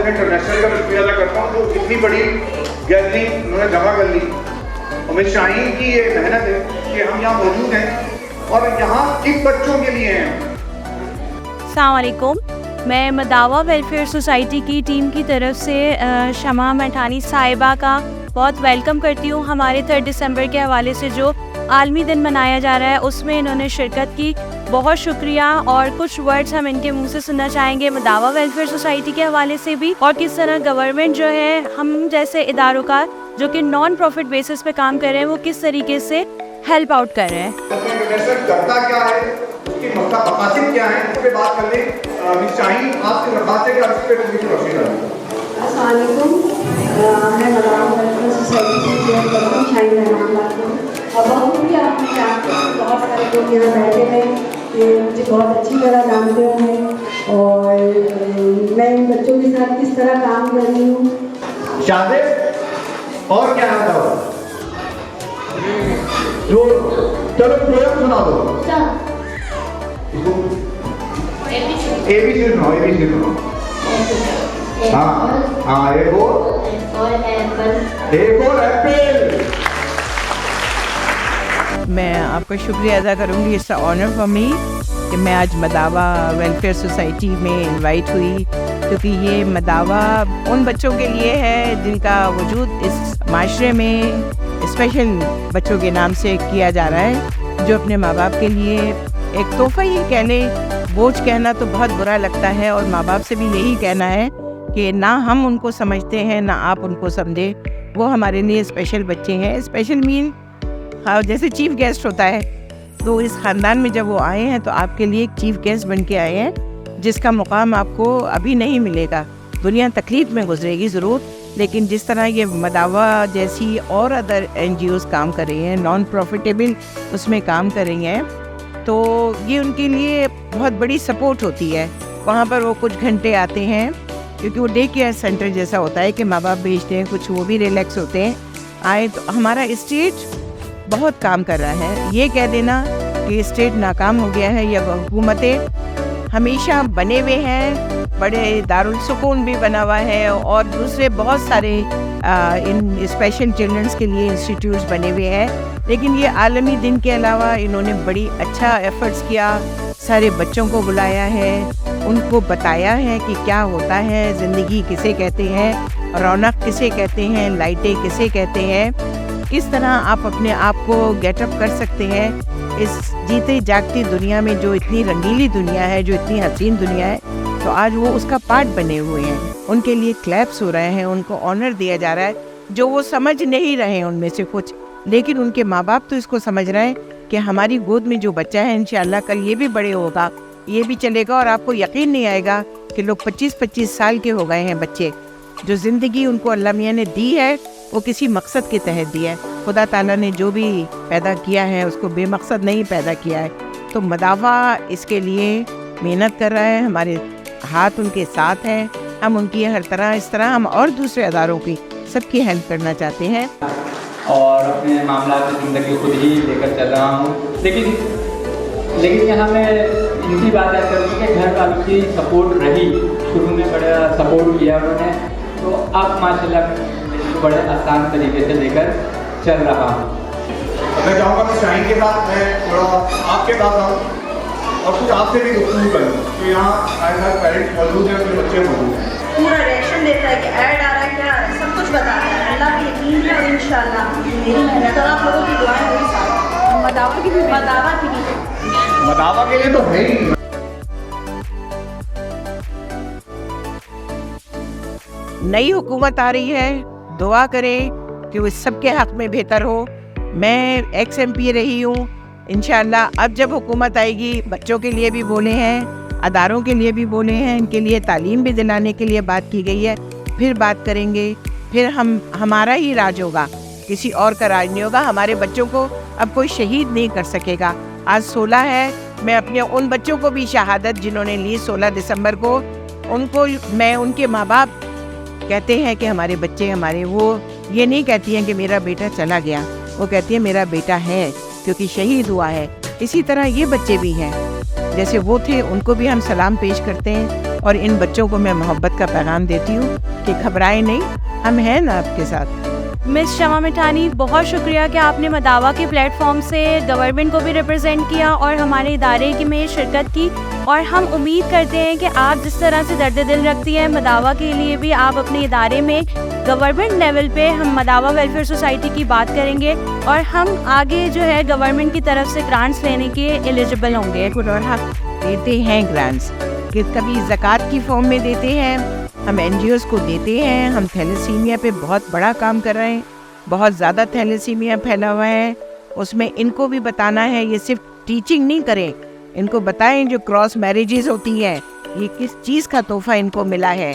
मैं इंटरनेशनल का शुक्रिया अदा करता हूँ तो इतनी बड़ी गैलरी उन्होंने जमा कर ली। और मैं शाहीन की ये मेहनत है कि हम यहाँ मौजूद हैं और यहाँ किन बच्चों के लिए हैं। अस्सलाम वालेकुम, मैं मदावा वेलफेयर सोसाइटी की टीम की तरफ से शमा मैठानी साहिबा का बहुत वेलकम करती हूँ। हमारे 3 दिसंबर के हवाले से जो आलमी दिन मनाया जा रहा है उसमें इन्होंने शिरकत की, बहुत शुक्रिया। और कुछ वर्ड्स हम इनके मुंह से सुनना चाहेंगे मदावा वेलफेयर सोसाइटी के हवाले से भी, और किस तरह गवर्नमेंट जो है हम जैसे इदारों का जो कि नॉन प्रॉफिट बेसिस पे काम कर रहे हैं वो किस तरीके से हेल्प आउट कर रहे हैं। करता क्या है, उसकी मकासद क्या है, इस पे बात कर लें। शाहीन आपसे दरख्वास्त है कि आप इस पे थोड़ी सी रोशनी डालें। अस्सलाम वालेकुम, मैं मदावा वेलफेयर सोसाइटी की चेयरपर्सन शाहीन रहमान बात कर रही हूँ। और बहुत ही आपने जानते हैं, बहुत सारे लोग यहाँ बैठे हैं कि मुझे बहुत अच्छी तरह जानते हैं और मैं इन बच्चों के साथ किस तरह काम कर रही हूँ। शादिद और क्या है बताओ? जो चलो पोएम सुना दो। एबीसी सुनाओ, एबीसी सुनाओ। हाँ हाँ, एक और एप्पल। मैं आपका शुक्रिया अदा करूँगी। इट्स ऑनर फॉर मी कि मैं आज मदावा वेलफेयर सोसाइटी में इनवाइट हुई, क्योंकि ये मदावा उन बच्चों के लिए है जिनका वजूद इस माशरे में स्पेशल बच्चों के नाम से किया जा रहा है, जो अपने माँ बाप के लिए एक तोहफा ही कहने, बोझ कहना तो बहुत बुरा लगता है। और माँ बाप से भी यही कहना है कि ना हम उनको समझते हैं ना आप उनको समझे, वो हमारे लिए स्पेशल बच्चे हैं। स्पेशल मीन हाँ, जैसे चीफ गेस्ट होता है, तो इस ख़ानदान में जब वो आए हैं तो आपके लिए एक चीफ गेस्ट बन के आए हैं, जिसका मुकाम आपको अभी नहीं मिलेगा। दुनिया तकलीफ़ में गुजरेगी ज़रूर, लेकिन जिस तरह ये मदावा जैसी और अदर NGOs काम कर रही हैं, नॉन प्रॉफिटेबल उसमें काम कर रही हैं, तो ये उनके लिए बहुत बड़ी सपोर्ट होती है। वहाँ पर वो कुछ घंटे आते हैं, क्योंकि वो डे केयर सेंटर जैसा होता है कि माँ बाप भेजते हैं, कुछ वो भी रिलैक्स होते हैं। आए तो हमारा स्टेट बहुत काम कर रहा है। ये कह देना कि स्टेट नाकाम हो गया है या हुकूमतें हमेशा बने हुए हैं, बड़े दारुल सुकून भी बना हुआ है और दूसरे बहुत सारे इन स्पेशल चिल्ड्रंस के लिए इंस्टीट्यूट्स बने हुए हैं, लेकिन ये आलमी दिन के अलावा इन्होंने बड़ी अच्छा एफर्ट्स किया। सारे बच्चों को बुलाया है, उनको बताया है कि क्या होता है, ज़िंदगी किसे कहते हैं, रौनक किसे कहते हैं, लाइटें किसे कहते हैं, किस तरह आप अपने आप को गेटअप कर सकते हैं इस जीते जागती दुनिया में, जो इतनी रंगीली दुनिया है, जो इतनी हसीन दुनिया है। तो आज वो उसका पार्ट बने हुए हैं, उनके लिए क्लैप्स हो रहे हैं, उनको ऑनर दिया जा रहा है, जो वो समझ नहीं रहे हैं उनमें से कुछ, लेकिन उनके माँ बाप तो इसको समझ रहे हैं कि हमारी गोद में जो बच्चा है इंशाअल्लाह कल ये भी बड़े होगा, ये भी चलेगा। और आपको यकीन नहीं आएगा कि लोग 25-25 साल के हो गए हैं बच्चे, जो ज़िंदगी उनको अल्लाह मियाँ ने दी है वो किसी मकसद के तहत दिया है। खुदा ताला ने जो भी पैदा किया है उसको बेमकसद नहीं पैदा किया है। तो मदावा इसके लिए मेहनत कर रहा है, हमारे हाथ उनके साथ हैं, हम उनकी हर तरह इस तरह हम और दूसरे अदारों की सबकी हेल्प करना चाहते हैं। और अपने मामला की ज़िंदगी खुद ही लेकर चल रहा हूँ, लेकिन यहाँ मैं इनकी बात याद करूँ कि घर वालों की सपोर्ट रही, शुरू में बड़ा सपोर्ट किया उन्होंने, तो अब माशाल्लाह इसको बड़े आसान तरीके से लेकर चल रहा हूँ। मैं चाहूँगा कि शाहीन के साथ मैं थोड़ा आपके पास आऊँ और कुछ आपसे भी गुफ्तगू करूँ। तो यहाँ हमारे पेरेंट्स मौजूद हैं, उनके बच्चे मौजूद हैं। पूरा रिएक्शन देता है कि ऐड आ रहा है, क्या सब कुछ बताता है। अल्लाह पे यकीन है और इंशाअल्लाह मेरी मेहनत और आप लोगों की दुआएं मेरे साथ। मदावा की भी मदावा के लिए तो है ही। नई हुकूमत आ रही है, दुआ करें कि वो सबके हक़ में बेहतर हो। मैं XMP रही हूँ, इंशाअल्लाह अब जब हुकूमत आएगी बच्चों के लिए भी बोले हैं, अदारों के लिए भी बोले हैं, इनके लिए तालीम भी दिलाने के लिए बात की गई है। फिर बात करेंगे, फिर हमारा ही राज होगा, किसी और का राज नहीं होगा। हमारे बच्चों को अब कोई शहीद नहीं कर सकेगा। आज 16 है, मैं अपने उन बच्चों को भी शहादत जिन्होंने ली 16 दिसंबर को, उनको मैं उनके माँ बाप कहते हैं कि हमारे बच्चे हमारे, वो ये नहीं कहती हैं कि मेरा बेटा चला गया, वो कहती है मेरा बेटा है क्योंकि शहीद हुआ है। इसी तरह ये बच्चे भी हैं, जैसे वो थे उनको भी हम सलाम पेश करते हैं और इन बच्चों को मैं मोहब्बत का पैगाम देती हूँ कि घबराएं नहीं, हम हैं ना आपके साथ। मिस शमा मिठानी, बहुत शुक्रिया कि आपने मदावा के प्लेटफॉर्म से गवर्नमेंट को भी रिप्रेजेंट किया और हमारे इदारे की में शिरकत की। और हम उम्मीद करते हैं कि आप जिस तरह से दर्द दिल रखती हैं मदावा के लिए भी, आप अपने इदारे में गवर्नमेंट लेवल पे हम मदावा वेलफेयर सोसाइटी की बात करेंगे और हम आगे जो है गवर्नमेंट की तरफ से ग्रांट्स लेने के एलिजिबल होंगे। और हम देते हैं ग्रांट्स, कि कभी ज़कात की फॉर्म में देते हैं, हम NGOs को देते हैं। हम थैलेसीमिया पे बहुत बड़ा काम कर रहे हैं, बहुत ज़्यादा थैलेसीमिया फैला हुआ है, उसमें इनको भी बताना है। ये सिर्फ टीचिंग नहीं करें, इनको बताएं जो क्रॉस मैरिजेस होती हैं ये किस चीज़ का तोहफा इनको मिला है।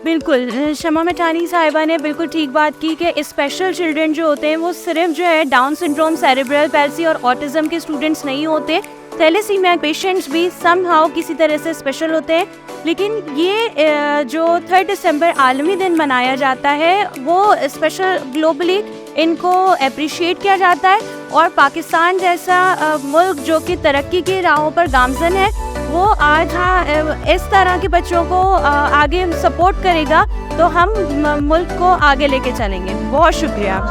बिल्कुल, शमा मिठानी साहिबा ने बिल्कुल ठीक बात की कि स्पेशल चिल्ड्रन जो होते हैं वो सिर्फ जो है डाउन सिंड्रोम, सेरेब्रल पैल्सी और ऑटिज़म के स्टूडेंट्स नहीं होते। थैलेसीमिया पेशेंट्स भी समहाउ किसी तरह से स्पेशल होते हैं। लेकिन ये जो 3 दिसंबर आलमी दिन मनाया जाता है वो स्पेशल ग्लोबली इनको अप्रिशिएट किया जाता है। और पाकिस्तान जैसा मुल्क जो कि तरक्की की राहों पर गामजन है, वो आज इस तरह के बच्चों को आगे सपोर्ट करेगा तो हम मुल्क को आगे लेके चलेंगे। बहुत शुक्रिया।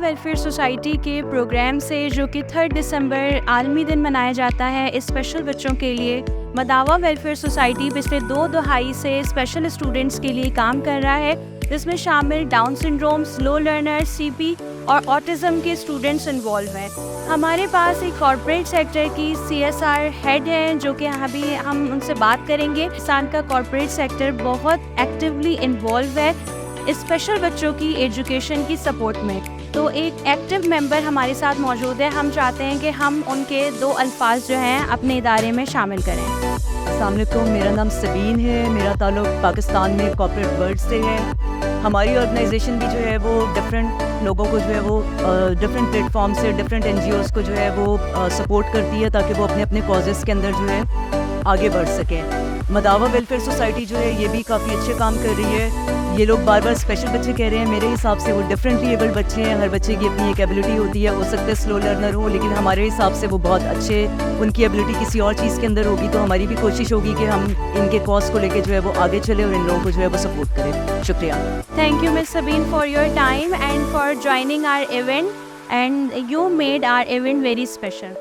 वेलफेयर सोसाइटी के प्रोग्राम से जो कि 3 दिसंबर आलमी दिन मनाया जाता है स्पेशल बच्चों के लिए, मदावा वेलफेयर सोसाइटी पिछले 2 दहाई से स्पेशल स्टूडेंट्स के लिए काम कर रहा है, जिसमें शामिल down syndrome, slow learner, CP और ऑटिज़म के स्टूडेंट्स इन्वॉल्व हैं। हमारे पास एक कॉर्पोरेट सेक्टर की CSR हेड हैं जो कि अभी हम उनसे बात करेंगे। पाकिस्तान का कॉर्पोरेट सेक्टर बहुत एक्टिवली इन्वॉल्व है स्पेशल बच्चों की एजुकेशन की सपोर्ट में, तो एक एक्टिव मेंबर हमारे साथ मौजूद है। हम चाहते हैं कि हम उनके 2 अल्फाज जो हैं अपने इदारे में शामिल करें। अस्सलाम वालेकुम, मेरा नाम सबीन है, मेरा ताल्लुक़ पाकिस्तान में कॉर्पोरेट वर्ल्ड से है। हमारी ऑर्गेनाइजेशन भी जो है वो डिफरेंट लोगों को जो है वो डिफरेंट प्लेटफॉर्म से डिफरेंट NGOs को जो है वो सपोर्ट करती है ताकि वो अपने अपने कॉजेज़ के अंदर जो है आगे बढ़ सकें। मदावा वेलफेयर सोसाइटी जो है ये भी काफ़ी अच्छे काम कर रही है। ये लोग बार बार स्पेशल बच्चे कह रहे हैं, मेरे हिसाब से वो डिफरेंटली एबल्ड बच्चे हैं। हर बच्चे की अपनी एक एबिलिटी होती है, हो सकता है स्लो लर्नर हो, लेकिन हमारे हिसाब से वो बहुत अच्छे, उनकी एबिलिटी किसी और चीज़ के अंदर होगी। तो हमारी भी कोशिश होगी कि हम इनके कॉज को लेके जो है वो आगे चले और इन लोगों को जो है वो सपोर्ट करें। शुक्रिया। Thank you, Ms. Sabine, for your time and for joining our event, and you made our event very special.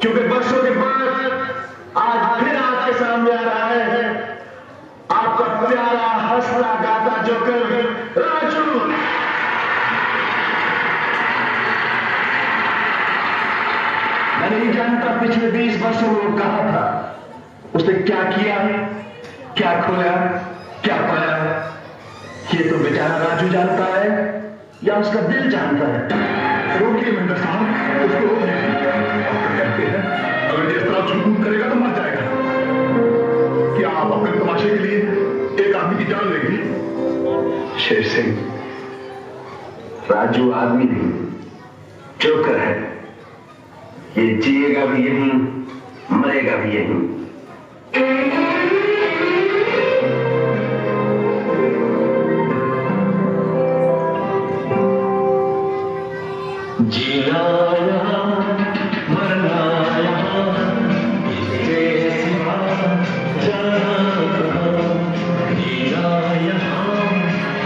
क्योंकि वर्षों के बाद आज फिर आपके सामने आ रहा है आपका प्यारा हंसता गाता जोकर राजू। मैं नहीं जानता पिछले 20 वर्षों में वो कहा था, उसने क्या किया, क्या खोया, क्या पाया, ये तो बेचारा राजू जानता है या उसका दिल जानता है। रोकिए मेंबर साहब, उसको कहते हैं अगर जिस तरह झूठ करेगा तो मर जाएगा। क्या आप अपने तमाशे के लिए एक आदमी की जान लेंगे? शेर सिंह, राजू आदमी नहीं जोकर है। ये जिएगा भी यहीं, मरेगा भी यहीं। जीना यहाँ, मरना यहाँ, इससे सिवा जाना कहाँ। जीना यहाँ,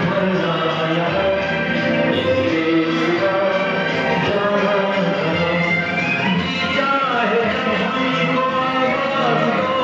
मरना यहाँ, इससे सिवा जाना कहाँ। चाहे जब हमको आवाज़ दो,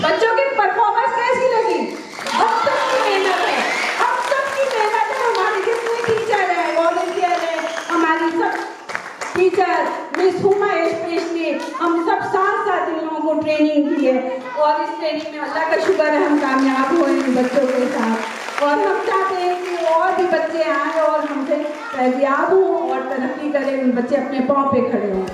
बच्चों की परफॉर्मेंस कैसी लगी? अब तक की मेहनत है, अब तक की मेहनत है। हमारे जितने टीचर हैं, वॉलंटियर हैं, हमारी सब टीचर, मिस हुमा स्पेशली, हम सब साथ इन लोगों को ट्रेनिंग दी है और इस ट्रेनिंग में अल्लाह का शुक्र है हम कामयाब हुए इन बच्चों के साथ। और हम चाहते हैं कि और भी बच्चे आए और हमसे फैजियाब हों और तरक्की करें, बच्चे अपने पाँव पे खड़े हों।